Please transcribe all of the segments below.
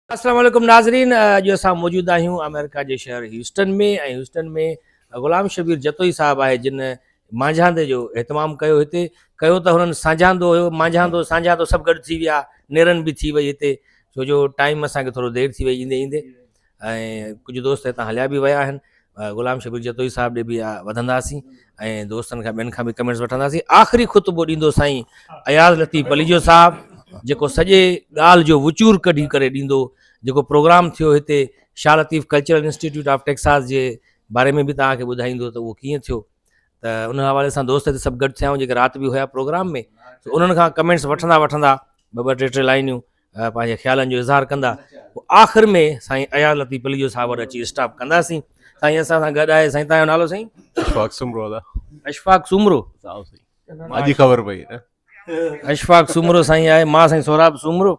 अस्सलाम वालेकुम नाज़रीन, अॼु असां मौजूदु आहियूं अमेरिका जे शहर ह्यूस्टन में। ऐं ह्यूस्टन में ग़ुलाम शबीर जतोई साहब आहे जिन मांझांदे जो एहतमाम कयो। हिते कयो त हुननि साझांदो हुयो, मांझांदो साझांदो सभु गॾु थी विया, नेरनि बि थी वई हिते, छो जो टाइम असांखे थोरो देरि थी वई ईंदे ईंदे। ऐं कुझु दोस्त हितां हलिया बि विया आहिनि। ग़ुलाम शबीर जतोई साहब ॾे बि वधंदासीं ऐं दोस्तनि खां ॿियनि खां बि कमेंट्स वठंदासीं। आख़िरी ख़ुतबो ॾींदो साईं अयाज़ लतीफ़ अलीजो साहब, जेको सॼे ॻाल्हि जो विचूर कढी करे ॾींदो। जेको प्रोग्राम थियो हिते Shah Latif cultural institute of Texas जे बारे में बि तव्हांखे ॿुधाईंदो त उहो कीअं थियो। त उन हवाले सां दोस्त हिते सभु गॾु थिया ऐं जेके राति बि हुया प्रोग्राम में, उन्हनि खां कमेंट्स वठंदा वठंदा ॿ ॿ टे टे लाइनियूं पंहिंजे ख़्यालनि जो इज़हार कंदा। आख़िर में साईं अयाज़ लतीफ़ अलीजो साहब वटि अची स्टॉप कंदासीं। साईं असां सां गॾु आहे साईं, तव्हांजो नालो साईं? अशफाक सुमरो दा। अशफाक सुमरो साहब सही अॼु ख़बर पई न। अशफाक सुमरो साईं आहे, मां साईं सोराब सुमरो।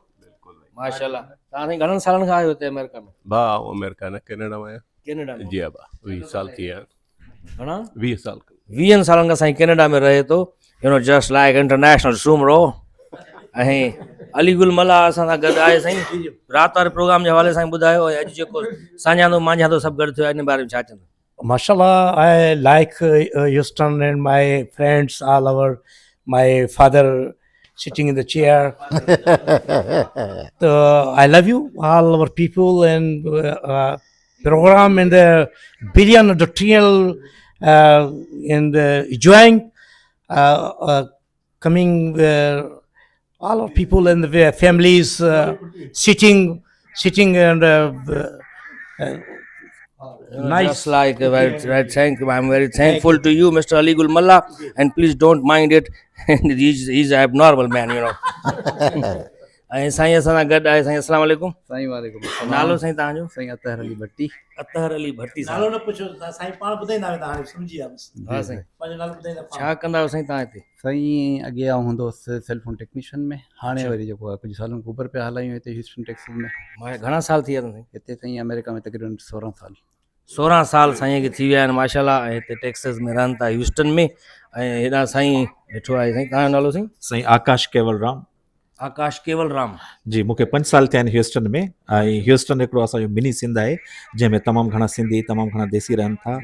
माशाल्लाह। तव्हां साईं घणनि सालनि खां आहियो हिते अमेरिका में? बा अमेरिका न कनाडा में। कैनेडा में? जी बा 20 साल थी विया। घणा? 20 साल। 20 सालनि खां साईं कैनेडा में रहे थो। Just like international Soomro. ऐं अलीगुल मला असां सां गॾु आहे साईं। राति वारे प्रोग्राम जे हवाले सां ॿुधायो, अॼु जेको साझांदो मांझांदो सभु गॾु थियो आहे, इन बारे में छा चवंदो? Mashallah, I like Houston and my friends all over. My father sitting in the chair. I love you, all our people, and program and the billion doctrinal and enjoying coming all our people and the families sitting and nice. Just like I'm very thankful to you, Mr. Ali Gul Mullah, and please don't mind it. he's an abnormal man, you know. ऐं साईं असां सां गॾु आहे साईं। अस्सलाम वालेकुम। साईं वालेकुम अस्सलाम। नालो साईं तव्हांजो? साईं अतहर अली भट्टी। अतहर अली भट्टी साहब। नालो न पुछो साईं, पाण ॿुधाईंदा वेंदा, हाणे सम्झी विया बसि। हा साईं, पंहिंजो नालो ॿुधाईंदा। छा कंदा आहियो साईं तव्हां हिते? साईं अॻे आउं हूंदो हुउसि सेलफोन टेक्नीशियन में, हाणे वरी जेको आहे कुझु सालनि खां ऊपर पिया हलायूं हिते ह्यूस्टन टेक्सास में। मां घणा साल थी विया साईं हिते? साईं अमेरिका में तक़रीबन 16 साल। 16 साल साईं खे थी विया आहिनि माशाल्लाह। ऐं हिते टेक्सास में रहनि था ह्यूस्टन में। ऐं हेॾां साईं वेठो आहे साईं, तव्हांजो नालो साईं? साईं आकाश केवल राम। आकाश केवल राम जी, मूंखे 5 साल थिया आहिनि ह्यूस्टन में। ऐं ह्यूस्टन हिकिड़ो असांजो मिनी सिंध आहे जंहिंमें तमामु घणा सिंधी, तमामु घणा देसी रहनि था।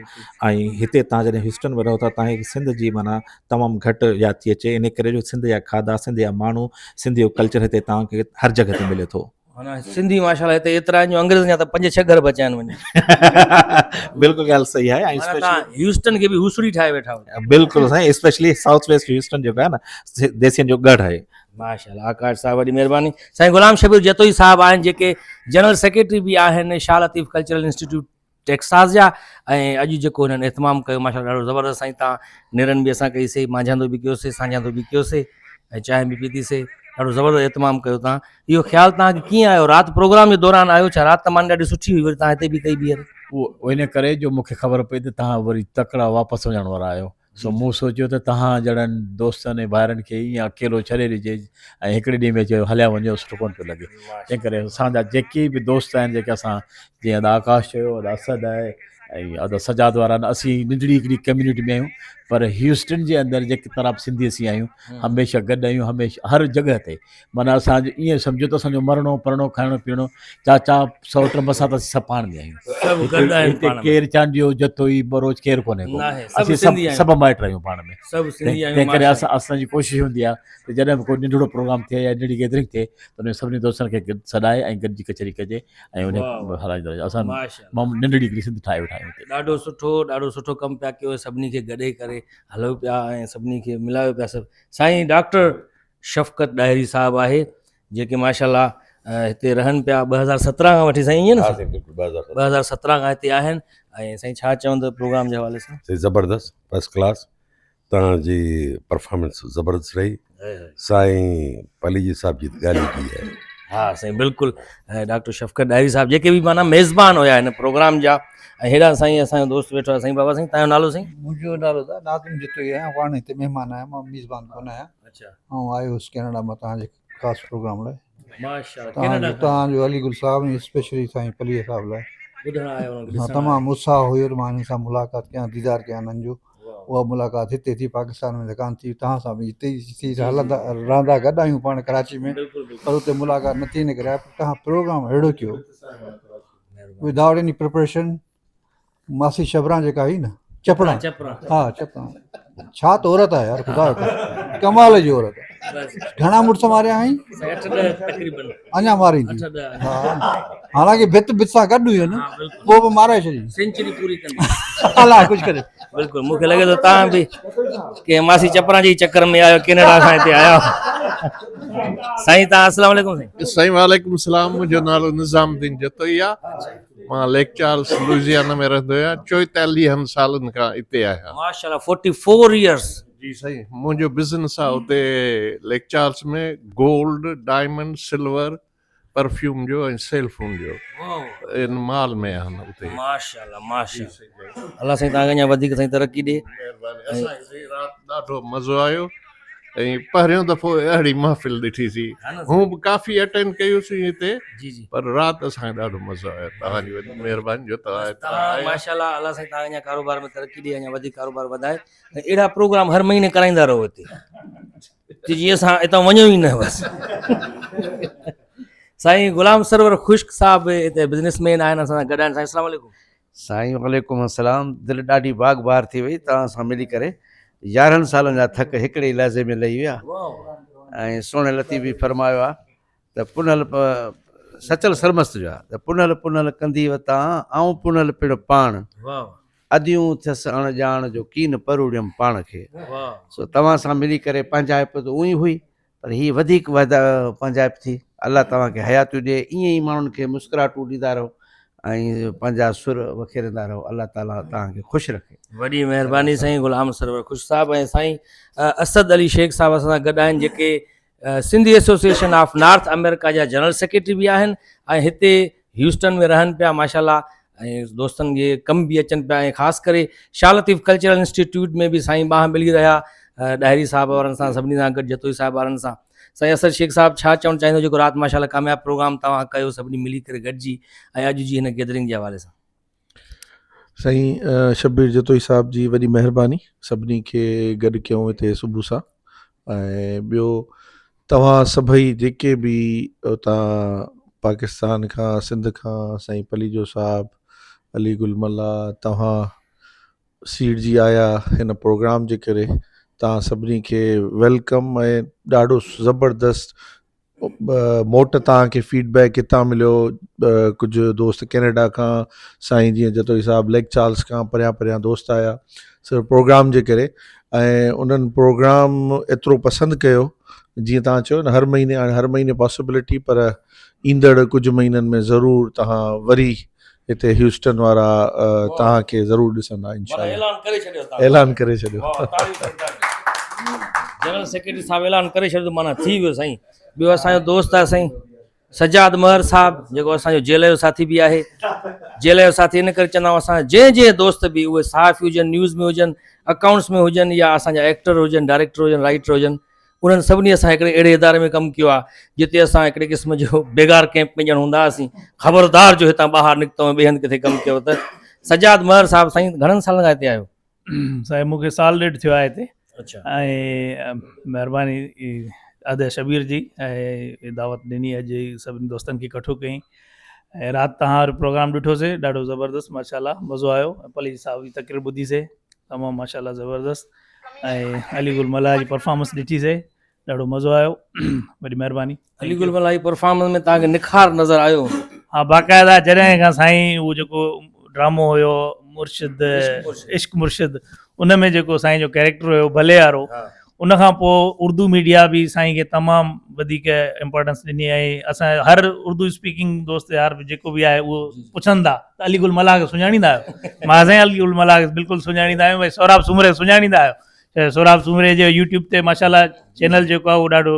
ऐं हिते तव्हां जॾहिं ह्यूस्टन में रहो था, तव्हांखे सिंध जी माना तमामु घटि यादि थी अचे, इन करे जो सिंध जा खाधा, सिंध जा माण्हू, सिंध जो कल्चर हिते तव्हांखे हर जॻह ते मिले थो। माना सिंधी माशाल्लाह हिते एतिरा आहिनि जो अंग्रेज़नि जा त 5-6 घर बचिया आहिनि वञे। बिल्कुलु ॻाल्हि सही आहे। ऐं तव्हां ह्यूस्टन खे बि हुसड़ी ठाहे वेठा हो। बिल्कुलु साईं, स्पेशली साउथ वेस्ट ह्यूस्टन जेको आहे न, देसियुनि जो गढ़ आहे। माशाल्लाह, आकाश साहब वॾी महिरबानी। साईं ग़ुलाम शबीर जतोई साहब आहिनि जेके जनरल सेक्रेटरी बि आहिनि Shah Latif cultural institute Texas जा। ऐं अॼु जेको हिननि एहतमाम कयो माशाल्लाह ॾाढो ज़बरदस्त साईं। तव्हां नेरनि बि असां कईसीं, मांझांदो बि कयोसीं, साझांदो बि कयोसीं, ऐं चांहि बि पीतीसीं। ॾाढो ज़बरदस्त एहतमाम कयो तव्हां। इहो ख़्यालु तव्हांखे कीअं आयो? राति प्रोग्राम जे दौरान आयो छा? राति तमामु ॾाढी सुठी हुई, वरी तव्हां हिते बि कई बीहर? उहो इन करे जो मूंखे ख़बर पई त तव्हां वरी तकिड़ा वापसि वञण वारा आहियो, सो मूं सोचियो त तव्हां जहिड़नि दोस्तनि ऐं भाइरनि खे ईअं अकेलो छॾे ॾिजे ऐं हिकिड़े ॾींहं में चयो हलिया वञो, सुठो कोन पियो लॻे। तंहिं करे असांजा जेके बि दोस्त आहिनि, जेके असां जीअं अदा आकाश चयो, अदा असद आहे ऐं अदा सजाद वारा, असीं नंढड़ी हिकिड़ी कम्यूनिटी में आहियूं, पर ह्यूस्टन जे अंदरि जेके तरह सिंधी असीं आहियूं, हमेशह गॾु आहियूं, हमेशह हर जॻह ते। माना असांजो ईअं सम्झो त असांजो मरणो परणो, खाइणो पीअणो, चाचा सौट मसां त असीं सभु पाण में आहियूं। हिते केरु चांडियो, जतोई, बरोच केरु कोन्हे को, असीं सभु माइट आहियूं पाण में। तंहिं करे असांजी कोशिशि हूंदी आहे त जॾहिं बि कोई नंढिड़ो प्रोग्राम थिए या नंढड़ी गैदरिंग थिए त उन सभिनी दोस्तनि खे सॾाए ऐं गॾिजी कचहरी कजे ऐं उन हलाईंदो। असां नंढड़ी हिकिड़ी सिंध ठाहे वेठा आहियूं। ॾाढो सुठो कमु पिया कयो, सभिनी खे गॾे करे हलो पिया ऐं सभिनी खे मिलायो पिया सभु। साईं डॉक्टर शफ़क़त ॾाहिरी साहब आहे जेके माशाल्लाह हिते रहनि पिया 2017 खां वठी साईं, ईअं न? 2017 खां हिते आहिनि। ऐं साईं छा चवंदो प्रोग्राम जे हवाले सां? ज़बरदस्त, फर्स्ट क्लास, तव्हांजी परफॉर्मेंस ज़बरदस्त रही। साईं पलीजी साहब जी ॻाल्हि की आहे। हा साईं बिल्कुलु। ऐं डॉक्टर शफ़क़त ॾाहिरी साहब जेके बि माना मेज़बान हुया हिन प्रोग्राम जा। ऐं हेॾा साईं असांजो दोस्त वेठो आहे साईं। बाबा साईं तव्हांजो नालो साईं? मुंहिंजो नालो त नाज़िम जतोई आहे, पाण हिते महिमान आहियां, मां मेज़बान कोन आहियां। अच्छा। ऐं आयो हुउसि कैनेडा मां तव्हांजे ख़ासि प्रोग्राम लाइ। माशाल्लाह, तव्हांजो अलीगुल साहब ऐं स्पेशली साईं पलीअ साहब लाइ ॿुधणु आयो। तमामु उत्साह हुयो त मां हिन सां मुलाक़ात कयां, दीदार कयां हिननि जो। उहा मुलाक़ात हिते थी, पाकिस्तान में त कोन थी। तव्हां सां बि हिते ई थी हलंदा रहंदा गॾु आहियूं पाण कराची में, पर हुते मुलाक़ात न थी इन करे आहे। तव्हां प्रोग्राम अहिड़ो कयो विदाउट एनी प्रिपरेशन। मासी शबरा जेका हुई न, चपड़ा, हा चपड़ा, छा त औरत आहे यार, ख़ुदा जो कर, कमाल जी औरत आहे। घणा मुड़ुस मारिया आहीं? अञा मारींदी, हा। हालांकि भित सां गॾु हुई न, पोइ बि मारे छॾी, सेंचुरी पूरी कंदी। अलाह कुझु करे। बिल्कुलु, मूंखे लॻे थो तव्हां बि के मासी चपरा जी चक्कर में आयो, कैनेडा खां हिते आया साईं। तव्हां अस्सलाम वालेकुम साईं। साईं वालेकुम सलाम। मुंहिंजो नालो निज़ामुद्दीन जतोई आहे। मां लेक चार्ल्स लुइजियाना में रहंदो आहियां। 44 सालनि खां हिते आहियां। माशाल्लाह 44 इयर्स। जी साईं, मुंहिंजो बिज़नेस आहे उते लेक चार्ल्स में गोल्ड, डायमंड, सिल्वर, परफ्यूम जो ऐं सेल फोन जो इन माल में आहिनि उते। माशाल्लाह माशाल्लाह, अल्लाह साईं तव्हांखे अञा वधीक साईं तरक़ी ॾे। असांखे राति ॾाढो मज़ो आयो ऐं पहिरियों दफ़ो अहिड़ी महफ़िल ॾिठीसीं। हूं बि काफ़ी अटेंड कयोसीं हिते, जी जी, पर राति असांखे ॾाढो मज़ो आयो। तव्हांजी वॾी महिरबानी जो तव्हां हितां तव्हां आया। माशाल्लाह, अल्लाह साईं तव्हां अञा कारोबार में तरक़ी ॾे, अञा वधीक कारोबार वधाए ऐं अहिड़ा प्रोग्राम हर महीने कराईंदा रहो हिते, जीअं असां हितां वञूं ई न बसि। साईं गुलाम सरवर ख़ुश्क साहब हिते बिज़नेसमैन आहिनि, असां सां गॾु आहिनि। साईं अस्सलाम वालेकुम। साईं वालेकुम अस्सलाम। दिलि ॾाढी बाग बार थी वई तव्हां सां मिली करे। 11 सालनि जा थक हिकिड़े ई लहज़े में लही विया ऐं सोणे लती बि फरमायो आहे त पुनल सचल सरमस्त जो आहे त पुनल पुनल कंदीव तव्हां ऐं पुनल पिण पाण, अदियूं थियसि अणॼाण जो कीन परूड़ियमि पाण खे। सो तव्हां सां मिली करे पंहिंजाइप त उहा ई हुई, पर हीअ वधीक पंहिंजाइप थी। अलाह तव्हांखे हयातूं ॾिए, ईअं ई माण्हुनि खे मुस्कुराहटूं ॾींदा रहो ऐं पंहिंजा सुर वखेरंदा रहो। अलाह ताला तव्हांखे ख़ुशि रखे। वॾी महिरबानी साईं गुलाम सरवर ख़ुश साहब। ऐं साईं असद अली शेख साहब असां सां गॾु आहिनि, जेके Sindhi association of north America जा जनरल सेक्रेटरी बि आहिनि ऐं हिते ह्यूस्टन में रहनि पिया माशाल्लाह, ऐं दोस्तनि जे कम बि अचनि पिया। ऐं ख़ासि करे शाह लतीफ़ कल्चरल इंस्टीट्यूट में बि साईं बाहि मिली रहिया डायरी साहब वारनि सां, सभिनी सां गॾु जतोई साहब वारनि सां। साईं असद शेख साहब छा चवणु चाहींदो जेको राति माशाल्लाह कामयाबु प्रोग्राम तव्हां कयो सभिनी मिली करे गॾिजी ऐं अॼु जी हिन गैदरिंग जे हवाले सां? साईं शब्बीर जतोई साहब जी वॾी महिरबानी, सभिनी खे गॾु कयूं हिते सुबुह सां। ऐं ॿियो तव्हां सभई जेके बि उतां पाकिस्तान खां, सिंध खां, साईं पलीजो साहब, अली गुलमला, तव्हां सीट जी आया हिन प्रोग्राम जे करे, तव्हां सभिनी खे वेलकम। ऐं ॾाढो ज़बरदस्त मोट तव्हांखे फीडबैक हितां मिलियो। कुझु दोस्त कैनेडा खां, साईं जीअं जतोई साहब लेक चार्ल्स खां परियां परियां दोस्त आया सिर्फ़ु प्रोग्राम जे करे, ऐं उन्हनि प्रोग्राम एतिरो पसंदि कयो। जीअं तव्हां चयो न, हर महीने पॉसिबिलिटी, पर ईंदड़ कुझु महीननि में ज़रूरु तव्हां वरी हिते ह्यूस्टन वारा तव्हांखे ज़रूरु ॾिसंदा इंशाअल्लाह। ऐलान करे छॾियो। जनरल सेक्रेटरी साहब ऐलान करे छॾियो, माना थी वियो साईं। ॿियो असांजो दोस्त आहे साईं सजाद महर साहब, जेको असांजो जेल जो साथी बि आहे। जेल जो साथी इन करे चवंदा आहियूं, असां जंहिं दोस्त बि उहे सहाफ़ी हुजनि, न्यूज़ में हुजनि, अकाउंट्स में हुजनि, या असांजा एक्टर हुजनि, डायरेक्टर हुजनि, राइटर हुजनि, उन्हनि सभिनी असां हिकिड़े अहिड़े इदारे में कमु कयो आहे जिते असां हिकिड़े क़िस्म जो बेगार कैंप में ॼण हूंदा हुआसीं, ख़बरदार जो हितां ॿाहिरि निकितो ऐं ॿिए हंधि किथे कमु कयो। त सजाद महर साहब, साईं घणनि सालनि खां हिते आहियो? साईं मूंखे साल ॾेढ थियो आहे हिते। अच्छा। ऐं महिरबानी अदे शबीर जी ऐं दावत ॾिनी, अॼु सभिनी दोस्तनि खे इकठो कयईं। ऐं राति तव्हां वटि प्रोग्राम ॾिठोसीं, ॾाढो ज़बरदस्त माशाल्लाह, मज़ो आयो। पली साहब जी तक़रीर ॿुधीसीं, तमामु माशाल्लाह ज़बरदस्त। ऐं अली गुलमला जी परफॉर्मेंस ॾिठीसीं, ॾाढो मज़ो आयो। वॾी महिरबानी। अली गुलमला जी परफॉर्मेंस में तव्हांखे निखार नज़र आयो? हा, बाक़ाइदा जॾहिं खां साईं उहो जेको ड्रामो हुयो मुर्शिद, इश्क मुर्शिद, उन में जेको साईं जो कैरेक्टर हुयो भले वारो, उन खां पोइ उर्दू मीडिया बि साईं खे तमामु वधीक इम्पोर्टेंस ॾिनी। ऐं असां हर उर्दू स्पीकिंग दोस्त यार जेको बि आहे उहो पुछनि था त अली गुलमला खे सुञाणींदा आहियो? मां साईं अली गुलमला खे बिल्कुलु सुञाणींदा आहियूं। भई सोराब सूमरे सुञाणींदा आहियो? सोराब सूमरे जो यूट्यूब ते माशाल्लाह चैनल जेको आहे उहो ॾाढो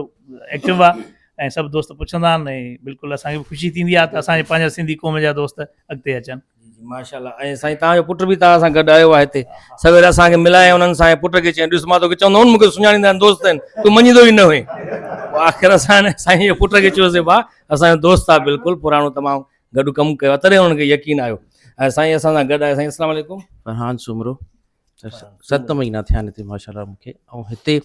एक्टिव आहे ऐं सभु दोस्त पुछंदा आहिनि। ऐं बिल्कुलु असांखे बि ख़ुशी थींदी आहे त असांजे पंहिंजा सिंधी क़ौम जा दोस्त अॻिते अचनि। माशाल्लाह। ऐं साईं तव्हांजो पुटु बि तव्हां सां गॾु आयो आहे हिते, सवेर असांखे मिलाए उन्हनि सां, पुट खे चई ॾिस मां तोखे चवंदो हुउमि मूंखे सुञाणींदा आहिनि दोस्त आहिनि, तूं मञींदो ई न हुई। आख़िर असां साईं जे पुट खे चयोसीं भाउ असांजो दोस्त आहे, बिल्कुलु पुराणो तमामु गॾु कमु कयो आहे, तॾहिं हुननि खे यकीन आयो। ऐं साईं असां सां गॾु आहे साईं अस्सलाम वालेकुम फरहान सुमरो। 7 महीना थिया आहिनि हिते माशाल्लाह मूंखे। ऐं हिते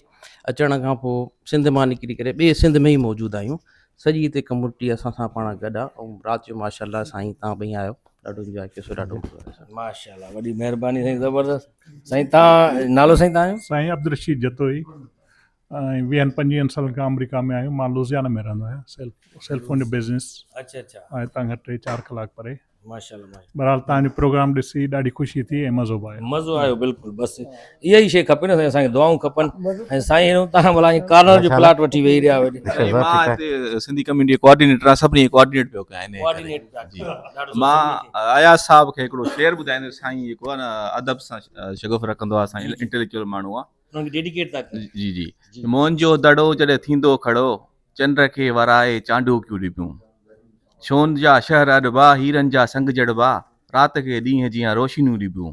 अचण खां पोइ सिंध मां निकिरी करे ॿिए सिंध में ई मौजूदु आहियूं। सॼी हिते कम्यूनिटी असां सां पाण गॾु आहे। ऐं राति जो माशाल्लाह साईं तव्हां ॿई आहियो, ॾाढो इंजॉय कयोसीं, ॾाढो माशाल्लाह, वॾी महिरबानी साईं, ज़बरदस्त। साईं तव्हां नालो साईं तव्हांजो? साईं अब्दुल रशीद जतोई। ऐं 25 सालनि खां अमरीका में आहियूं। मां लुधियाना में रहंदो आहियां, सेल्फ ओन्ड बिज़नेस। अच्छा अच्छा। ऐं हितां खां 3-4 कलाक परे। माशाल्लाह। बहरहाल तव्हांजो प्रोग्राम ॾिसी ॾाढी ख़ुशी थी ऐं मज़ो बि आयो। मज़ो आयो बिल्कुलु। बसि इहा ई शइ खपे न साईं, असांखे दुआऊं खपनि। ऐं साईं तव्हां भला कार्नर जो प्लाट वठी वेही रहिया हुआ। मां हिते सिंधी कम्युनिटी कोऑर्डिनेटर आहे, सभिनी कोऑर्डिनेट पियो कयां। मां अयाज़ साहब खे हिकिड़ो शेर ॿुधाईंदो। साईं जेको आहे न अदब सां शगुफ़ रखंदो आहे, साईं इंटेलेक्चुअल माण्हू आहे। डेडिकेट था कयो। जी जी। मोहनजो दड़ो जॾहिं थींदो खड़ो, चंड खे वराए चांडू क्यों डिबियूं। सोन जा शहर अॾबा, हीरनि जा संग जड़बा, राति खे ॾींहं जीअं रोशनियूं डिबियूं।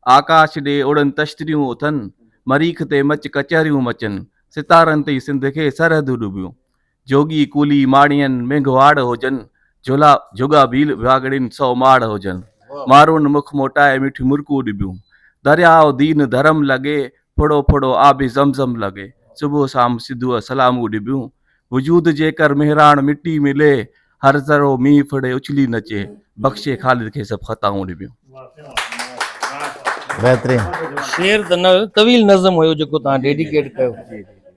आकाश ॾे उड़न तश्तरियूं उथनि, मरीख ते मच कचहरियूं मचनि, सितारनि ते सिंध खे सरहदूं डुबियूं। जोगी कूली माड़ियनि मेंघवाड़ हुजनि, झोला जुगा भील भागड़िन 100 माड़ हुजनि। मारून मुख मोटाए मिठी मुरकू डिबियूं। दरियाओ दीन धर्म लॻे, फोड़ो फोड़ो आबि ज़मज़म लॻे, सुबुह शाम सिद्धूअ सलामूं डिबियूं। वजूद जेकर मेहरान मिट्टी मिले, हर ज़रो मींहुं फड़े उछली नचे, बख़्शे ख़ालिद खे सभु ख़ताऊं डिबियूं। बहितरीन शेर त न, तवील नज़म हुयो जेको तव्हां डेडिकेट कयो।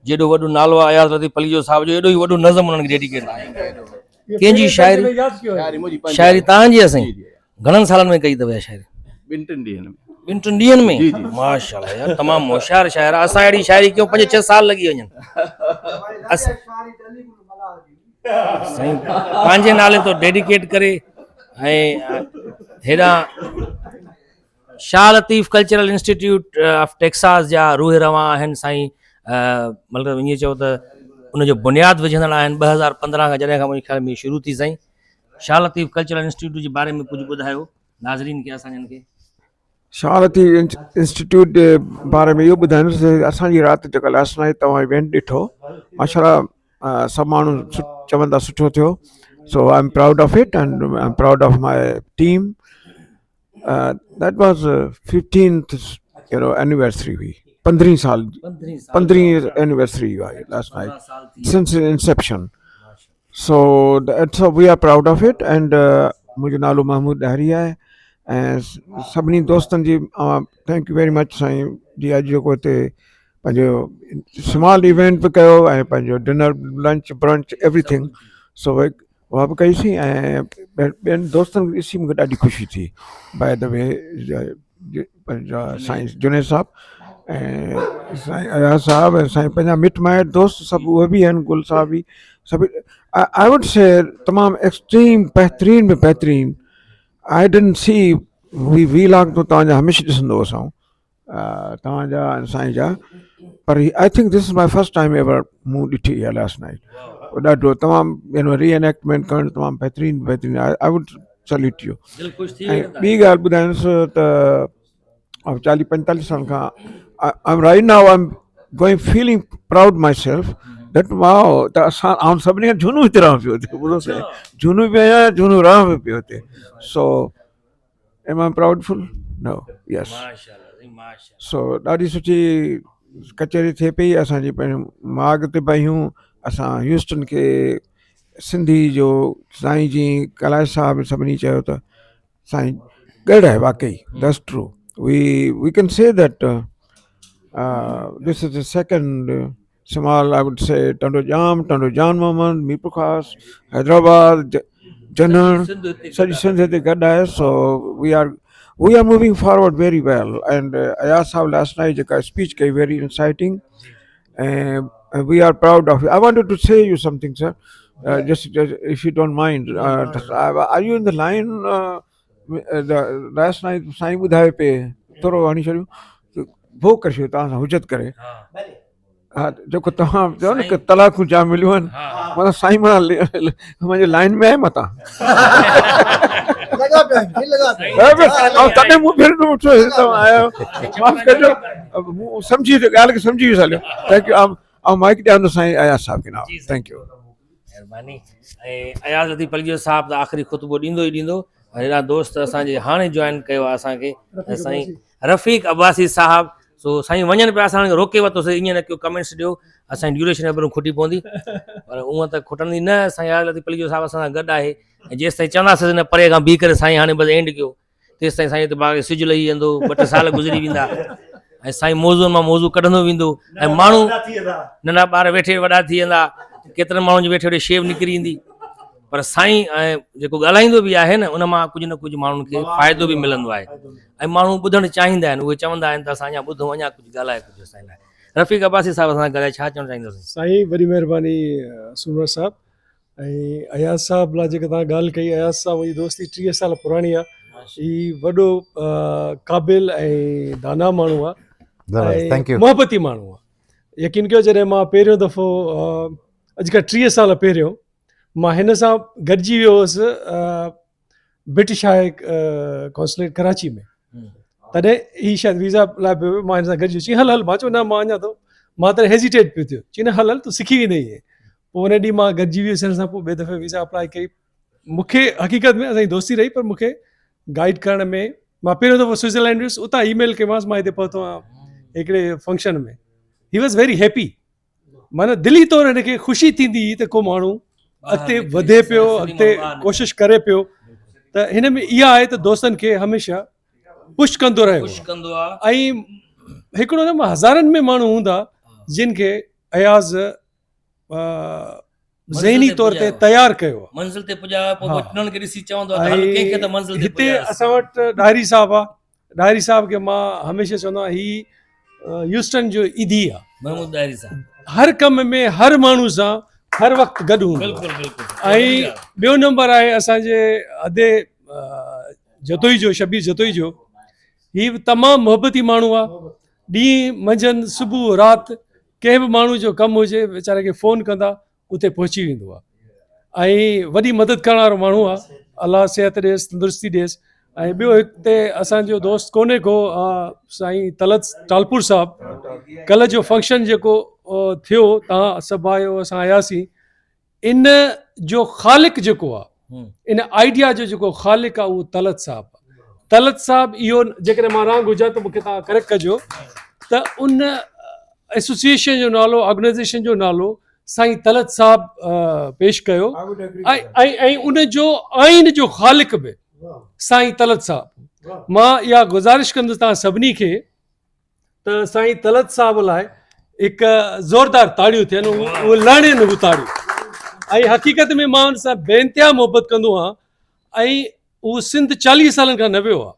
जेॾो वॾो नालो आहे अयाज़ लतीफ़ पलीजो साहिब जो, एॾो ई वॾो नज़म उन्हनि खे डेडिकेट कयो। कंहिंजी शाइरी? शाइरी तव्हांजी आहे साईं? घणनि सालनि में कई अथव इहा शाइरी? 2-3 ॾींहनि में? माशाल्लाह यार, तमामु होशियार शाइर आहे। असां अहिड़ी शाइरी कयूं 5-6 साल लॻी वञनि। साईं पंहिंजे नाले तो डेडिकेट करे। ऐं हेॾां Shah Latif cultural institute of Texas जा रूह रवां आहिनि साईं। मतिलबु ईअं चओ त उनजो बुनियादु विझंदड़ आहिनि 2015 खां, जॾहिं खां मुंहिंजे ख़्याल में शुरू थी। साईं शाह लतीफ़ कल्चरल इंस्टीट्यूट जे बारे में कुझु ॿुधायो नाज़रीन खे, असांजनि खे। शाह लतीफ़ इंस्टीट्यूट जे बारे में इहो ॿुधाईंदुसि, असांजी राति जेका लास्ट नाइट तव्हां इवेंट ॾिठो, माशाल्लाह सभु माण्हू चवंदा सुठो थियो। So I am proud of it and I am proud of my team. That was 15th anniversary हुई, 15 साल 15 एनिवर्सरी हुई last night since inception. So we are proud of it. And मुंहिंजो नालो महमूद ॾाहिरी आहे। ऐं सभिनी दोस्तनि जी thank you very much Sain ji. अॼु जेको हिते पंहिंजो स्मॉल इवेंट बि कयो ऐं पंहिंजो डिनर लंच ब्रंच एवरीथिंग, सो उहा बि कईसीं। ऐं ॿियनि दोस्तनि खे ॾिसी मूंखे ॾाढी ख़ुशी थी। बाय द वे पंहिंजा साईं जुनेद साहब ऐं साईं अयाज़ साहब ऐं साईं पंहिंजा मिट माइट दोस्त सभु उहे बि आहिनि, गुल साहब बि सभु। आई वुड से तमामु एक्सट्रीम बहितरीन में बहितरीन। आई डिडंट सी वीलॉग तो तव्हांजा हमेशह ॾिसंदो हुअसि तव्हांजा साईं जा, पर I think this is my first time ever मूं ॾिठी आहे लास्ट नाइट। ॾाढो तमामु रीएनेक्टमेंट करणु तमामु बहितरीन बहितरीन। I would salute you. ऐं ॿी ॻाल्हि ॿुधायांसि त 40-45 साल खां I am right now I am going feeling proud myself that wow, त असां आउं सभिनी खां झूनो हिते रहां पियो हिते, ॿुधो साईं, झूनो बि आहियां, झूनो रहां बि पियो हिते। सो एम आई प्राउडफुल? नो, यस। सो ॾाढी सुठी कचहरी थिए पई असांजी। पहिरियों मां अॻिते पयूं असां ह्यूस्टन खे सिंधी जो साईं जी कलाश साहब सभिनी चयो त साईं गॾु आहे वाकई, that's true. We can say that this is the second small, I would say Tando जान मोहम्मद, मीरपुर ख़ास, हैदराबाद, जनरल, सॼी सिंध हिते गॾु आहे। So we are moving forward very well. And Ayaz sahab last night जेका स्पीच कई very inciting, and we are proud of it. I wanted to say you something, sir. Just if you don't mind. Are you in the line? The last night, साईं ॿुधाए पे थोरो हणी छॾियो, भो कर छॾियो तव्हां सां हुजत करे। हा, जेको तव्हां चयो न की तलाकूं जाम मिलियूं आहिनि, मतिलबु साईं मां मुंहिंजे लाइन में आहे मतां। तॾहिं मूं आयो, माफ़ कजो, मूं सम्झी ॻाल्हि खे सम्झी वियुसि। हलियो, थैंक यू। ऐं माइक ॾियां थो साईं अयाज़ साहब खे नाम। थैंक यू, महिरबानी। ऐं अयाज़ लतीफ़ पलीजो साहब त आख़िरी ख़ुतबो ॾींदो ई ॾींदो। हेॾा दोस्त असांजे हाणे जॉइन कयो आहे असांखे साईं रफ़ीक अब्बासी साहब। सो साईं वञनि पिया, असां रोके वरितोसीं, ईअं न कयो कमेंट्स ॾियो, असांजी ड्यूरेशन एतिरो खुटी पवंदी, पर उअं त खुटंदी न। साईं यार लतीफ़ पलीजो साहिबु असां सां गॾु आहे, ऐं जेसि ताईं चवंदासीं न परे खां बीह करे साईं हाणे बसि एंड कयो, तेसि ताईं साईं दिमाग़ में सिजु लही वेंदो, 2-3 साल गुज़री वेंदा, ऐं साईं मौज़ुनि मां मौज़ू कढंदो वेंदो, ऐं माण्हू नंढा ॿार वेठे वॾा थी वेंदा, केतिरनि माण्हुनि जी वेठे वेठे शेव निकिरी ईंदी, पर साईं ऐं जेको ॻाल्हाईंदो बि आहे न, उन मां कुझु न कुझु माण्हुनि खे फ़ाइदो बि मिलंदो आहे, ऐं माण्हू ॿुधणु चाहींदा आहिनि, उहे चवंदा आहिनि त असां अञा ॿुधूं, अञा कुझु ॻाल्हाए कुझु असां लाइ। रफ़ीक अब्बासी साहिब सां ॻाल्हाए छा चवणु चाहींदासीं? साईं वॾी महिरबानी सूमर साहब, ऐं अयाज़ साहब लाइ जेका तव्हां ॻाल्हि कई, अयाज़ साहब मुंहिंजी दोस्ती 30 साल पुराणी आहे। ही वॾो क़ाबिल ऐं दाना माण्हू आहे ऐं मोहबती माण्हू आहे। यकीन कयो, जॾहिं मां पहिरियों दफ़ो अॼु खां 30 साल पहिरियों मां हिन सां गॾिजी वियो हुउसि ब्रिटिश हाई कॉन्सुलेट कराची में, तॾहिं ही शायदि वीज़ा लाइ पियो, मां हिन सां गॾिजी चई हल मां चयो न मां अञा थो, मां त हेजिटेट पियो थियो, चई न हल तूं सिखी वेंदे। पोइ उन ॾींहुं मां गॾिजी वियुसि हिन सां, पोइ ॿिए दफ़े वीज़ा अप्लाई कई। मूंखे हक़ीक़त में असांजी दोस्ती रही, पर मूंखे गाइड करण में, मां पहिरियों दफ़ो स्विट्ज़रलैंड वियुसि, उतां ईमेल कयोमांसि मां हिते पहुतो आहियां हिकिड़े फंक्शन में। ही वॉज़ वेरी हैप्पी, माना दिली तौरु हिनखे ख़ुशी थींदी त को माण्हू अॻिते वधे पियो, अॻिते कोशिशि करे पियो, त हिन में इहा आहे त दोस्तनि खे हमेशह पुश कंदो रहियो। ऐं हिकिड़ो न, मां हज़ारनि में माण्हू हूंदा जिन खे अयाज़ ज़हनी तौर ते तयारु कयो आहे, मंज़िल ते पुॼा, पोइ वचननि खे ॾिसी चवंदो आहे हल कंहिंखे त मंज़िल ते हिते असां वटि डायरी साहब आहे, डायरी साहब खे मां हमेशह चवंदो आहियां ही ह्यूस्टन जो ईदी आहे, महमूद डायरी साहब हर कम में हर माण्हू सां हर वक़्तु गॾु हूंदो। ऐं ॿियो नंबर आहे असांजे अदे जतोई जो, शबीर जतोई जो, ही बि तमामु मोहबती माण्हू आहे। ॾींहुं मंझंदि सुबुह राति कंहिं बि माण्हू जो कमु हुजे वीचारे खे फ़ोन कंदा उते पहुची वेंदो आहे, ऐं वॾी मदद करण वारो माण्हू आहे। अलाह सिहत ॾिएसि, तंदुरुस्ती ॾिएसि। ऐं ॿियो हिते असांजो दोस्त कोन्हे को साईं तलत टालपुर साहब, कल्ह जो फंक्शन जेको थियो, तव्हां सभु आयो, असां आयासीं, इन जो ख़ालिक जेको आहे, इन आइडिया जो जेको ख़ालिक आहे उहो तलत साहब आहे। तलत साहब इहो जेकॾहिं मां रंग हुजां त मूंखे तव्हां करेक्ट कजो, त उन एसोसिएशन जो नालो, ऑर्गेनाइज़ेशन जो नालो साईं तलत साहब पेश कयो, ऐं उन जो आइन जो ख़ालिक बि साईं तलत साहब। मां इहा गुज़ारिश कंदुसि तव्हां सभिनी खे त साईं तलत साहब लाइ हिकु ज़ोरदार ताड़ियूं थियनि, उहे लहणियूं हू ताड़ियूं। ऐं हक़ीक़त में मां हुन सां बेइंतिहा मोहबत कंदो आहियां, ऐं उहो सिंध 40 सालनि खां न वियो आहे,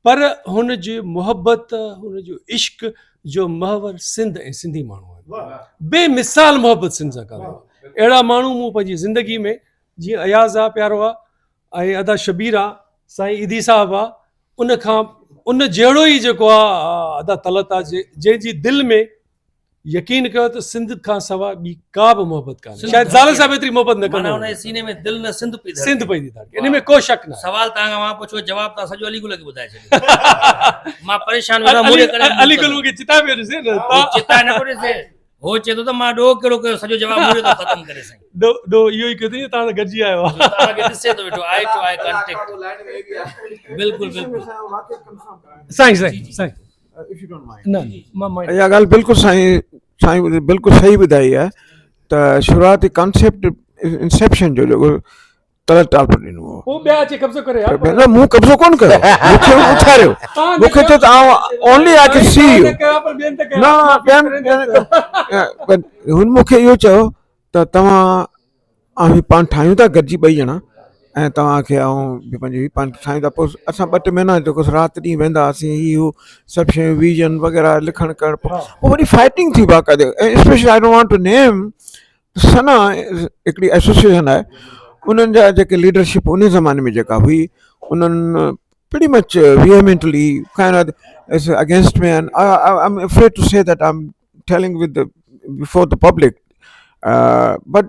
पर हुन जी मोहबत, हुन जो इश्क जो महवर सिंध ऐं सिंधी माण्हू आहिनि। बेमिसाल मोहबत सिंध सां कंदो आहे। अहिड़ा माण्हू मूं पंहिंजी ज़िंदगी में, जीअं अयाज़ आहे प्यारो आहे, ऐं अदा शबीर आहे, साईं ईदी साहब आहे, उन खां उन जहिड़ो ई जेको आहे अदा तलत आहे, जंहिंजी दिलि में यकीन कयो त सिंध खां सवाइ ॿी का बि मोहबत कान्हे। शायदि ज़ाल साहब एतिरी मोहबत न कंदा, हुन सीने में दिलि न सिंध पई सिंध पई थी धड़के, इन में को शक न। सवाल तव्हां मां पुछो, जवाब तव्हां सॼो अलीगुल खे ॿुधाए छॾियो। मां परेशान अलीगुल मूंखे चिता पियो ॾिसे न, चिता न पियो ॾिसे, हो चए थो त मां ॾोह कहिड़ो कयो, सॼो जवाब मूंखे थो ख़तम करे। साईं ॾोह इहो ई कयो अथई, तव्हां त गॾिजी आयो आहे, तव्हांखे ॾिसे थो वेठो, आई टू आई कांटेक्ट। बिल्कुलु बिल्कुलु साईं साईं इहा ॻाल्हि बिल्कुलु साईं बिल्कुलु सही ॿुधाई आहे त शुरूआती कॉन्सेप्ट इंसेप्शन जो जेको तलत टालपुर ॾिनो हो, पोइ ॿिया अची कब्ज़ो करे यार, न मूं कब्ज़ो कोन कयो, मूंखे उथारियो, मूंखे चयो त only I can see U, न हुन मूंखे इहो चयो त तव्हां पाण ठाहियूं था गॾिजी ॿई ॼणा, ऐं तव्हांखे ऐं पंहिंजी पाण ठाहियूं था। पोइ असां 2-3 महीना जेको राति ॾींहुं वेंदा हुआसीं, इहो सभु शयूं विजन वग़ैरह लिखणु करणु, पोइ वरी फाइटिंग थी बाक़ाइदे। ऐं specially I don't want to name, SANA हिकिड़ी एसोसिएशन आहे, उन्हनि जा जेके लीडरशिप उन ज़माने में जेका हुई, उन्हनि pretty much vehemently kind of is against me, and I'm afraid to say that I'm telling before the public, but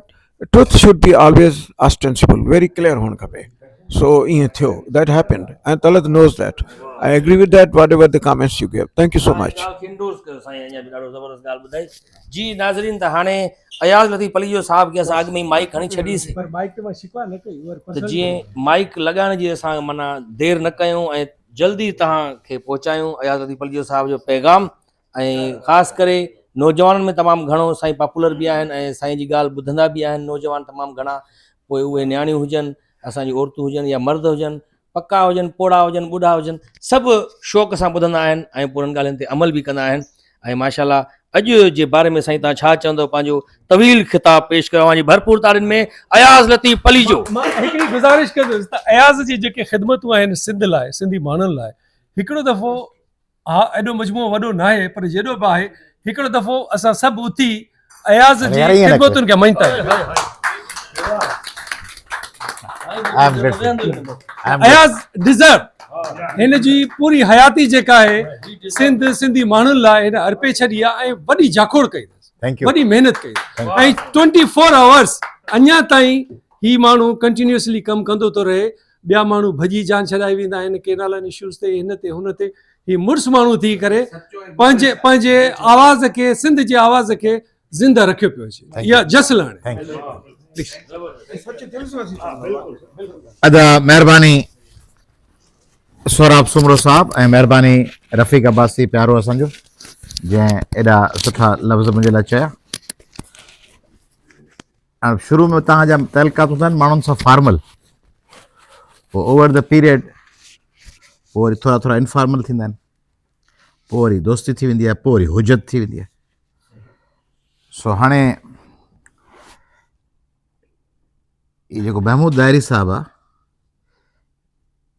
truth should be always ostensible, very clear होना खपे। So ईअं थियो, that happened, and Talat knows that. I agree with that, whatever the comments you gave. Thank you so much. जी नाज़रीन, त हाणे अयाज़ लतीफ़ पलीजो साहब खे असां अॻु में ई माइक खणी छॾीसीं, पर माइक ते मां शिकवा न कई, उहा त personal जीअं माइक लॻाइण जी असां माना देरि न कयूं ऐं जल्दी तव्हांखे पहुचायूं अयाज़ लतीफ़ पलीजो साहब जो पैगाम। ऐं ख़ासि करे नौजवाननि में तमामु घणो साईं पॉपुलर बि आहिनि ऐं साईं जी ॻाल्हि ॿुधंदा बि आहिनि नौजवान तमामु घणा, पोइ उहे न्याणियूं हुजनि, असांजी औरतूं हुजनि या मर्द हुजनि, पका हुजनि, पोड़ा हुजनि, ॿुढा हुजनि, सभु शौक़ सां ॿुधंदा आहिनि ऐं पूरनि ॻाल्हियुनि ते अमल बि कंदा आहिनि। ऐं माशाल्लाह अॼु जे बारे में साईं तव्हां छा चवंदो, पंहिंजो तवील ख़िताब पेश कयो आहे भरपूर ताड़ियुनि में अयाज़ लतीफ़ पलीजो। मां हिकिड़ी गुज़ारिश कंदुसि त अयाज़ जी जेके ख़िदमतूं आहिनि सिंध लाइ, सिंधी माण्हुनि लाइ, हिकिड़ो दफ़ो, हा एॾो मजमूओ वॾो न आहे पर जेॾो बि आहे, हिकिड़ो दफ़ो असां सभु उथी अयाज़ जी ख़िदमतुनि खे मञता अयाज़ डिज़र्व हिन जी पूरी हयाती जेका आहे सिंधी माण्हुनि लाइ हिन अर्पे छॾी आहे ऐं वॾी जाखोड़ कई अथसि, वॾी महिनत कई ऐं 24 आवर्स अञा ताईं ही माण्हू कंटिन्यूअसली कमु कंदो थो रहे। ॿिया माण्हू भॼी जान छॾाए वेंदा आहिनि केनालनि इशूज़ ते, हिन ते हुन ते, ही मुड़ुस माण्हू थी करे पंहिंजे आवाज़ खे, सिंध जे आवाज़ खे ज़िंदा रखियो पियो अचे। इहा जसलाण अदा महिरबानी सोराब सुमरो साहब ऐं महिरबानी रफ़ीक अब्बासी प्यारो असांजो जंहिं एॾा सुठा लफ़्ज़ मुंहिंजे लाइ चया। शुरू में तव्हांजा तहलकात हूंदा आहिनि माण्हुनि सां फॉर्मल, पोइ ओवर द पीरियड पोइ वरी थोरा थोरा इनफॉर्मल थींदा आहिनि, पोइ वरी दोस्ती थी वेंदी आहे, पोइ वरी हुजत थी वेंदी आहे। सो हाणे इहो जेको महमूद दायरी साहब आहे,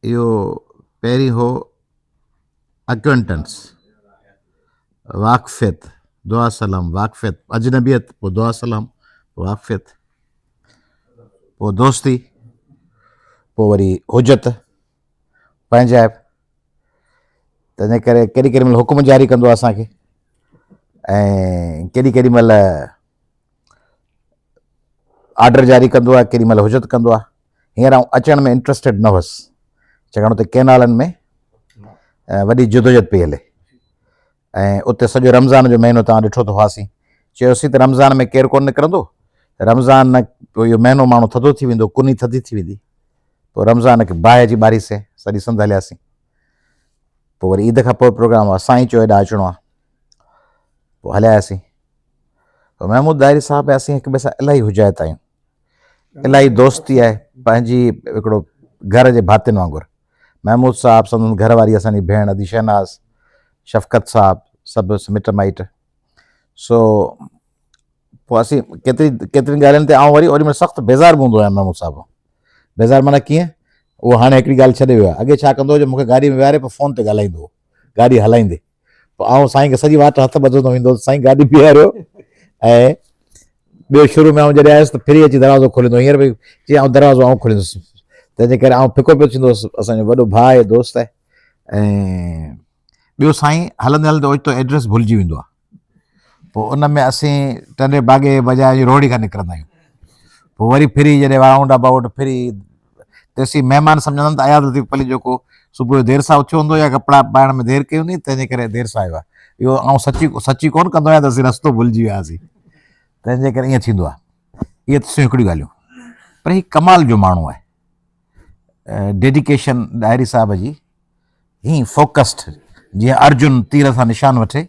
इहो पहिरीं हो अक्वेंटेंस, वाक़फ़ियत, दुआ सलाम, वाक़फ़ियत, अजनबियत, पोइ दुआ सलाम, वाक़फ़ियत, पोइ दोस्ती, पोइ वरी हुजत, पंहिंजाइप। तंहिंजे करे केॾी केॾी महिल हुकुम जारी कंदो आहे असांखे ऐं केॾी केॾी महिल आर्डर जारी कंदो आहे, केॾी महिल हुजत कंदो आहे। हींअर आउं अचण में इंट्रस्टेड न हुअसि, छाकाणि उते केनालनि में वॾी जदोजहद पई हले ऐं उते सॼो रमज़ान जो महीनो तव्हां ॾिठो त हुआसीं, चयोसीं त रमज़ान में केरु कोन निकिरंदो, रमज़ान पोइ इहो महीनो माण्हू थधो थी वेंदो, कुनी थधी थी वेंदी, पोइ रमज़ान खे बाहि जी ॿारी से सॼी संद हलियासीं। पोइ वरी ईद खां पोइ प्रोग्राम आहे, साईं चयो हेॾा अचिणो आहे, पोइ हलियासीं। पोइ महमूद दायरी साहब असीं हिक ॿिए सां इलाही हुजाइत आहियूं, इलाही दोस्ती आहे, पंहिंजी हिकिड़ो घर जे भातियुनि वांगुरु। महमूद साहब, संदन घरवारी असांजी भेण अदी शहनाज़, शफ़क़त साहब, सभु मिट माइट। सो पोइ असीं केतिरियुनि ॻाल्हियुनि ते आउं वरी ओॾी महिल सख़्तु बेज़ार बि हूंदो आहियां महमूद साहब। बेज़ार माना कीअं, उहो हाणे हिकिड़ी ॻाल्हि छॾे वियो आहे, अॻे छा कंदो हुओ, मूंखे गाॾी में विहारे पोइ फ़ोन ते ॻाल्हाईंदो हो, गाॾी हलाईंदे, पोइ आउं साईं खे सॼी वाट हथु ॿधंदो वेंदो, साईं गाॾी बीहारियो। ऐं ॿियो शुरू में आउं जॾहिं आयुसि त फिरी अची दरवाज़ो खोलींदो, हींअर भई जीअं आउं दरवाज़ो आउं खोलींदुसि, तंहिंजे करे आउं फिको पियो थींदो हुउसि, असांजो वॾो भाउ आहे, दोस्त आहे। ऐं ॿियो साईं हलंदे हलंदे ओचितो एड्रेस भुलिजी वेंदो आहे, पोइ उन में असीं टंडे बागे बजाए जी रोड़ी खां निकिरंदा आहियूं, पोइ वरी फिरी जॾहिं राउंड अबाउट फिरी तेसीं महिमान सम्झंदा त अयाज़ लतीफ़ पली जेको सुबुह जो देरि सां उथियो हूंदो या कपिड़ा पाइण में देरि कई हूंदी, तंहिंजे करे देरि सां आयो आहे। इहो आउं सची कोन कंदो आहियां त असीं रस्तो भुलिजी वियासीं, तंहिंजे करे ईअं थींदो आहे। इहे त हिकिड़ियूं ॻाल्हियूं, पर ही कमाल जो माण्हू आहे, डेडिकेशन डायरी साहब जी, ही फोकस्ड, जीअं अर्जुन तीर सां निशान वठे,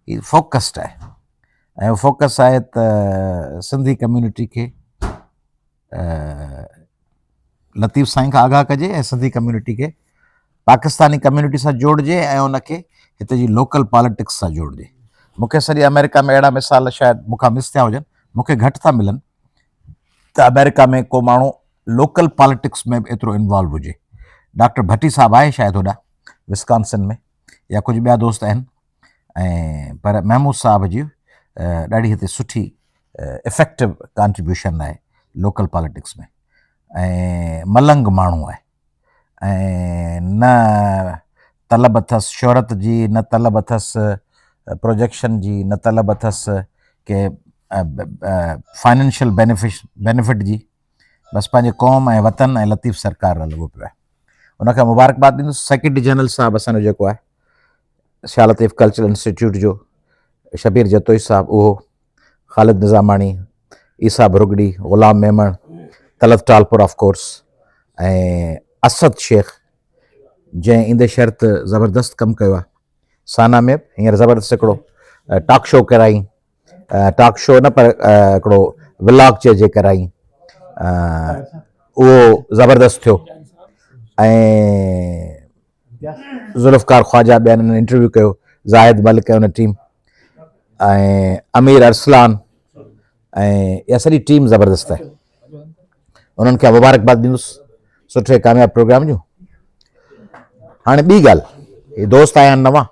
ही फोकस्ड आहे। ऐं फोकस आहे त सिंधी कम्यूनिटी खे लतीफ़ साईं खां आगाह कजे ऐं सिंधी कम्यूनिटी खे पाकिस्तानी कम्यूनिटी सां जोड़िजे ऐं उनखे हिते जी लोकल पॉलिटिक्स सां जोड़िजे। मूंखे सॼी अमेरिका में अहिड़ा मिसाल शायदि मूंखां मिस थिया हुजनि, मूंखे घटि था मिलनि त अमेरिका में को माण्हू लोकल पॉलिटिक्स में बि एतिरो इन्वॉल्व हुजे। डॉक्टर भट्टी साहब आहे शायदि होॾा विस्कॉन्सिन में, या कुझु ॿिया दोस्त आहिनि, ऐं पर महमूद साहब जी ॾाढी हिते सुठी इफेक्टिव कॉन्ट्रीब्यूशन आहे लोकल पॉलिटिक्स में। ऐं मलंग माण्हू आहे, ऐं न तलब अथसि शोहरत जी, न तलब अथसि प्रोजेक्शन जी, न तलब अथसि के फाइनेंशियल बेनिफिट जी, बसि पंहिंजे क़ौम ऐं वतन ऐं लतीफ़ सरकार लाइ लॻो पियो आहे। उनखे मुबारकबाद ॾींदुसि। सेक्रेटरी जनरल साहिबु असांजो जेको आहे शाह लतीफ़ कल्चरल इंस्टीट्यूट जो शबीर जतोई साहिबु, उहो ख़ालिद निज़ामाणी, ईसा भुरगड़ी, ग़ुलाम मेमण, तलत टालपुर ऑफ कोर्स, ऐं असद शेख जंहिं ईंदे शर्त ज़बरदस्त कमु कयो आहे। साना में हींअर ज़बरदस्त हिकिड़ो टॉक शो कराई, टॉक शो न पर हिकिड़ो व्लॉग चइजे कराई, उहो ज़बरदस्त थियो। ऐं ज़ुल्फ़कार ख्वाजा ॿियनि इंटरव्यू कयो, ज़ाहिद मलिक ऐं उन टीम, ऐं अमीर अरसलान, ऐं इहा सॼी टीम ज़बरदस्त आहे। उन्हनि खे मुबारकबाद ॾींदुसि सुठे कामयाबु प्रोग्राम जूं। हाणे ॿी ॻाल्हि, हे दोस्त आया आहिनि नवां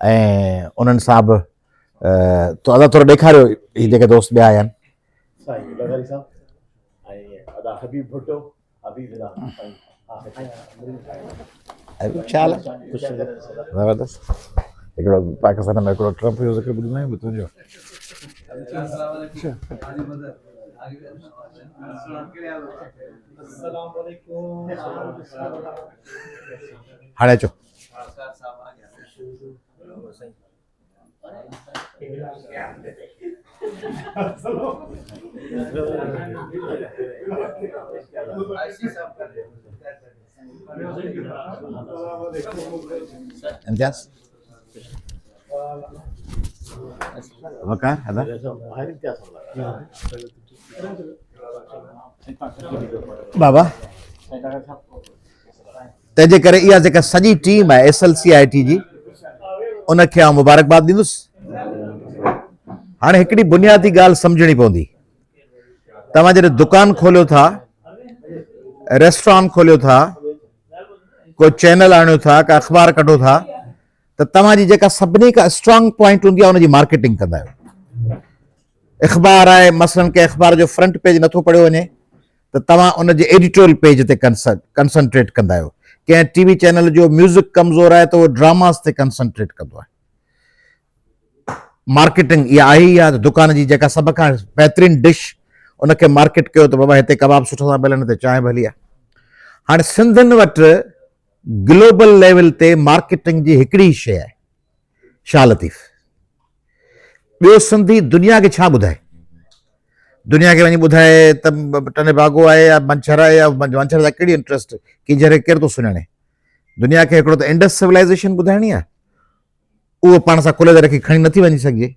ऐं उन्हनि सां बि अदा थोरो ॾेखारियो, ही जेके दोस्त ॿिया आया आहिनि। छा हाल आहे? ज़बरदस्त। हिकिड़ो पाकिस्तान में हिकिड़ो ट्रम्प जो ज़िक्र ॿुधंदा आहियूं तुंहिंजो। हाणे अचो। इम्तियाज़ वकार अदा बाबा, तंहिंजे करे इहा जेका सॼी टीम आहे SLCIT जी, उनखे आउं मुबारकबाद ॾींदुसि। हाणे हिकिड़ी बुनियादी ॻाल्हि सम्झणी पवंदी, तव्हां जॾहिं दुकानु खोलियो था, रेस्टोरेंट खोलियो था, को चैनल आणियो था, का अख़बार कढो था, त तव्हांजी जेका सभिनी खां स्ट्रॉन्ग पॉइंट हूंदी आहे उनजी मार्केटिंग कंदा आहियो। अख़बार आहे, मसलन के अख़बार जो फ्रंट पेज नथो पढ़ियो वञे त तव्हां उनजे एडिटोरियल पेज ते कंसंट्रेट कंदा आहियो। कंहिं TV चैनल जो म्यूज़िक कमज़ोर आहे त उहो ड्रामास ते कंसंट्रेट कंदो आहे। मार्केटिंग इहा आहे ई आहे त दुकान जी जेका सभ खां बहितरीनु डिश उनखे मार्केट कयो त बाबा हिते कबाब सुठो सां मिलनि, हिते चांहि भली आहे। हाणे सिंधियुनि वटि ग्लोबल लेवल ते मार्केटिंग जी हिकिड़ी शइ आहे, शाह लतीफ़। ॿियो सिंधी दुनिया खे छा ॿुधाए? दुनिया खे वञी ॿुधाए त टने बागो आहे या मंछर आहे, या मंछर जा कहिड़ी इंट्रस्ट कीजरे केरु थो सुञाणे? दुनिया खे हिकिड़ो त इंडस सिविलाइज़ेशन ॿुधाइणी आहे, उहो पाण सां खुले रखी खणी नथी वञी सघिजे।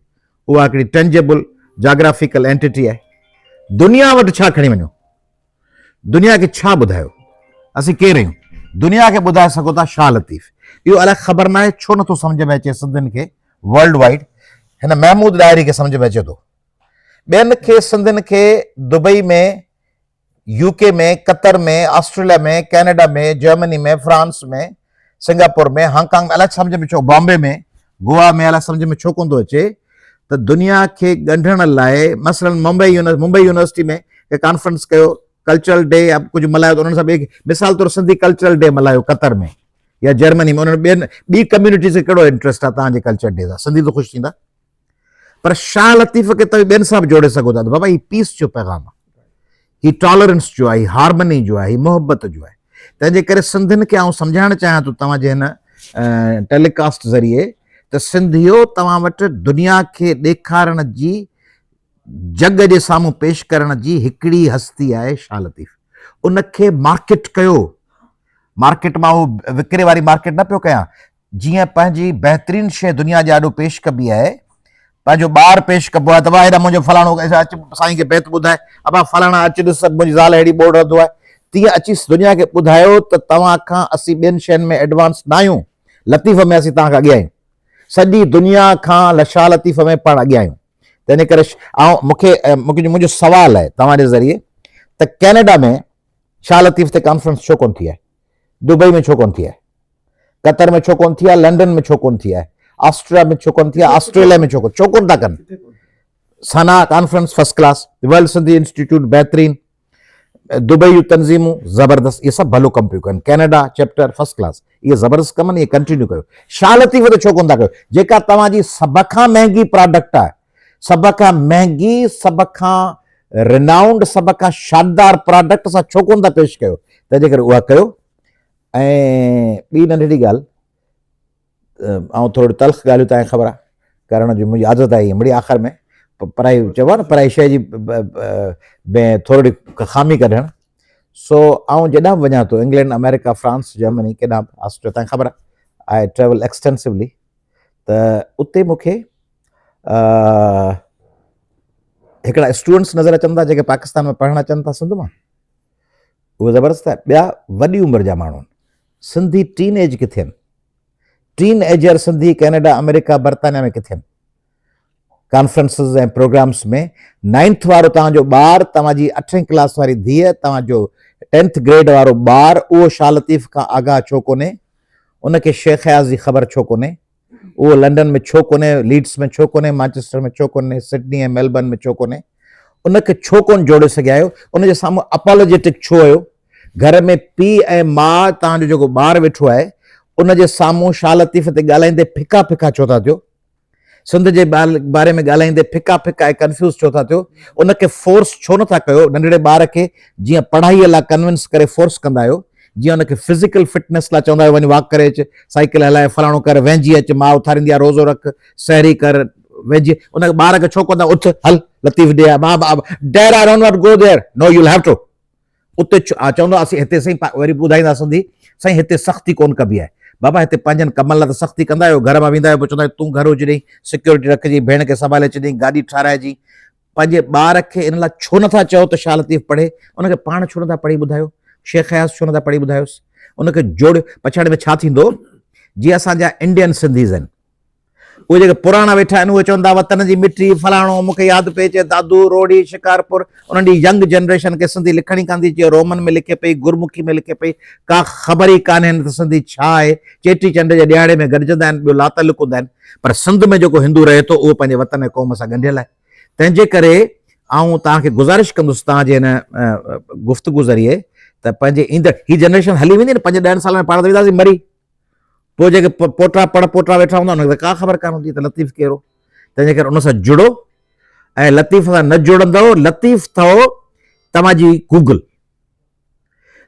उहा हिकिड़ी टेंजेबल जाग्राफिकल एंटिटी आहे। दुनिया वटि छा खणी वञो? दुनिया खे छा ॿुधायो? असीं केरु आहियूं? दुनिया खे ॿुधाए सघो था शाह लतीफ़। इहो अलाए ख़बर न आहे छो नथो सम्झ में अचे सिंधियुनि खे वर्ल्ड वाइड। हिन महमूद डायरी खे सम्झ में अचे थो, ॿियनि खे सिंधियुनि खे दुबई में, UK में, कतर में, ऑस्ट्रेलिया में, कैनेडा में, जर्मनी में, फ्रांस में, सिंगापुर में, हांगकांग में अलाए सम्झ में छो, बॉम्बे में, गोवा में अलाए सम्झ में छो कोन थो अचे त दुनिया खे ॻंढण लाइ मसलन मुंबई यूनिवर्सिटी में हिकु कॉन्फ्रेंस कयो, कल्चरल डे या कुझु मल्हायो, त उन्हनि सां ॿिए मिसाल तौरु सिंधी कल्चरल डे मल्हायो कतर में या जर्मनी में। उन्हनि ॿियनि ॿी कम्युनिटीज़ खे कहिड़ो इंट्रस्ट आहे तव्हांजे कल्चर डे सां? सिंधी त ख़ुशि थींदा। पर शाह लतीफ़ खे तव्हां ॿियनि सां बि जोड़े सघो था त बाबा ही पीस जो पैगाम आहे, ही टॉलरेंस जो आहे, ही हारमनी जो आहे, ही मोहबत जो आहे। तंहिंजे करे सिंधियुनि खे आउं सम्झाइणु चाहियां थो तव्हांजे हिन टेलीकास्ट ज़रिए त सिंधियो तव्हां वटि दुनिया खे ॾेखारण जी, जग जे साम्हूं पेश करण जी हिकिड़ी हस्ती आहे शाह लतीफ़। उनखे मार्केट कयो। मार्केट मां उहो विकिरे वारी मार्केट न पियो कयां, जीअं पंहिंजी बहितरीनु शइ दुनिया जे आॾो पेश कबी आहे, पंहिंजो ॿार पेश कबो आहे त भाउ हेॾा मुंहिंजो फलाणो अचु साईं खे बैत ॿुधाए, अबा फलाणा अचु ॾिस मुंहिंजी ज़ाल अहिड़ी बोर्ड रहंदो आहे। तीअं अची दुनिया खे ॿुधायो त तव्हां खां असीं ॿियनि शयुनि में एडवांस न आहियूं, लतीफ़ में असीं तव्हां खां अॻियां आहियूं, सॼी दुनिया खां शाह लतीफ़ में पाण अॻियां आहियूं। तंहिंजे करे मुंहिंजो सुवालु आहे तव्हांजे ज़रिए त कैनेडा में शाह लतीफ़ ते कॉन्फ्रेंस छो कोन थी आहे? दुबई में छो कोन थी आहे? कतर में छो कोन थी आहे? लंडन में छो कोन थी आहे? ऑस्ट्रेलिया में छो कोन थी आहे? ऑस्ट्रेलिया में छो कोन था कनि? SANA conference first class, world Sindhi institute बहितरीन, दुबई जूं तंज़ीमूं ज़बरदस्त, इहे सभु भलो कमु पियूं कनि। कैनेडा चैप्टर फर्स्ट क्लास, इहे ज़बरदस्त कमु आहिनि, इहे कंटिन्यू कयो। शाह लतीफ़ ते छो कोन था कयो? जेका तव्हांजी सभ खां महांगी प्रोडक्ट आहे, सभ खां महांगी, सभ खां रिनाउंड सभ खां शानदार प्रोडक्ट सां छो कोन था पेश कयो, तंहिंजे करे उहा कयो। ऐं ॿी नंढड़ी ॻाल्हि, ऐं थोरी तल्ख़ ॻाल्हियूं तव्हांखे ख़बर आहे करण जी मुंहिंजी आदत आहे मिड़ी आख़िर में पढ़ाई चइबो आहे न पढ़ाई शइ जी में थोरी ख़ामी कढणु। सो आउं जॾहिं बि वञा थो इंग्लैंड, अमेरिका, फ्रांस, जर्मनी, केॾां बि ऑस्ट्रेलिया, तव्हांखे ख़बर आहे आई ट्रेवल एक्सटेंसिवली, त उते मूंखे हिकिड़ा स्टूडेंट्स नज़र अचनि था जेके पाकिस्तान में पढ़णु अचनि था सिंध मां, उहे ज़बरदस्त आहे। ॿिया वॾी उमिरि जा माण्हू आहिनि, सिंधी टीन एज किथे आहिनि, teenager Sindhi Canada, America, बर्तानिया में किथे आहिनि। कॉन्फ्रेंसिस ऐं प्रोग्राम्स में 9th वारो तव्हांजो ॿारु, तव्हांजी 8वीं क्लास वारी धीअ, तव्हांजो 10th ग्रेड वारो ॿारु, उहो शाह लतीफ़ खां आगाह छो कोन्हे, उनखे शेख हयाज़ जी ख़बर छो कोन्हे, उहो लंडन में छो कोन्हे, लीड्स में छो कोन्हे, मैनचेस्टर में छो कोन्हे, सिडनी ऐं मेलबर्न में छो कोन्हे, उनखे छो कोन जोड़े सघिया आहियो, उनजे साम्हूं अपॉलोजेटिक छो आहियो। घर में पीउ ऐं माउ, तव्हांजो जेको ॿारु वेठो आहे उनजे साम्हूं शाह लतीफ़ ते ॻाल्हाईंदे फिका फिका छो था थियो, सिंध जे बारे में ॻाल्हाईंदे फिका फिका ऐं कंफ्यूज़ छो था थियो, उनखे फोर्स छो नथा कयो। नंढड़े ॿार खे जीअं पढ़ाईअ लाइ कन्विंस करे फोर्स कंदा आहियो, जीअं उनखे फिज़िकल फिटनेस लाइ चवंदा आहियो वञी वॉक करे अचु, साइकिल हलाए, फलाणो कर, वेंझी अचु, माउ उथारींदी आहे, रोज़ो रख, सहरी कर, वेंझी, उन ॿार खे छो कंदा उथ हल लतीफ़ ॾे, मां dare I don't not go there, no you will have to. उते चवंदो असीं हिते साईं वरी ॿुधाईंदा सिंधी, साईं हिते सख़्ती कोन कबी आहे, बाबा हिते पंहिंजनि कमनि लाइ त सख़्ती कंदा आहियो, घर मां वेंदा आहियो, पोइ चवंदा आहियो तूं घर हुजई, सिक्योरिटी रखिजी, भेण खे संभाले छॾी, गाॾी ठाराइजी। पंहिंजे ॿार खे इन लाइ छो नथा चओ त शाह लतीफ़ पढ़े, उनखे पाण छो नथा पढ़ी ॿुधायो, शेख हयाज़ छो नथा पढ़ी ॿुधायोसि, उनखे जोड़ियो। पछाड़ीअ में छा थींदो, जीअं असांजा इंडियन सिंधीज़ आहिनि, उहे जेके पुराणा वेठा आहिनि, उहे चवंदा वतन जी मिठी, फलाणो, मूंखे यादि पई अचे दादू, रोड़ी, शिकारपुर, उन्हनि जी यंग जनरेशन खे सिंधी लिखणी कान थी अचे, रोमन में लिखे पई, गुरमुखी में लिखे पई, का ख़बर ई कान्हे त सिंधी छा आहे। चेटी चंड जे ॾियारे में गॾिजंदा आहिनि, ॿियो लात लिकंदा आहिनि, पर सिंध में जेको हिंदू रहे थो उहो पंहिंजे वतन ऐं क़ौम सां ॻंढियल आहे। तंहिंजे करे आउं तव्हांखे गुज़ारिश कंदुसि तव्हांजे हिन गुफ़्तगू ज़रिए त पंहिंजे ईंदड़ ही जनरेशन हली वेंदी न, 5-10 साल में पाण त वेंदासीं मरी, पोइ जेके पोटा पड़पोटा वेठा हूंदा उनखे का ख़बर कान हूंदी त लतीफ़ कहिड़ो। तंहिंजे करे उन सां जुड़ो, ऐं लतीफ़ सां न जुड़ंदव, लतीफ़ अथव तव्हांजी गूगल,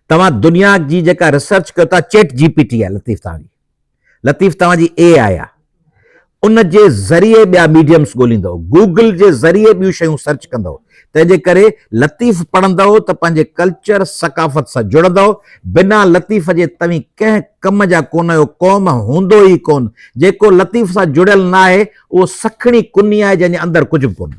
तव्हां दुनिया जी जेका रिसर्च कयो था, चैट GPT आहे लतीफ़ तव्हांजी, लतीफ़ तव्हांजी AI आहे, उन जे ज़रिए ॿिया मीडियम्स ॻोल्हींदव, गूगल जे ज़रिए ॿियूं शयूं सर्च कंदव। तंहिंजे करे लतीफ़ पढ़ंदव त पंहिंजे कल्चर सकाफ़त सां जुड़ंदव, बिना लतीफ़ जे तव्हीं कंहिं कम जा कोन आहियो, क़ौम हूंदो ई कोन। जेको लतीफ़ सां जुड़ियल न आहे उहो सखणी कुनी आहे जंहिंजे अंदरि कुझु बि कोन्हे।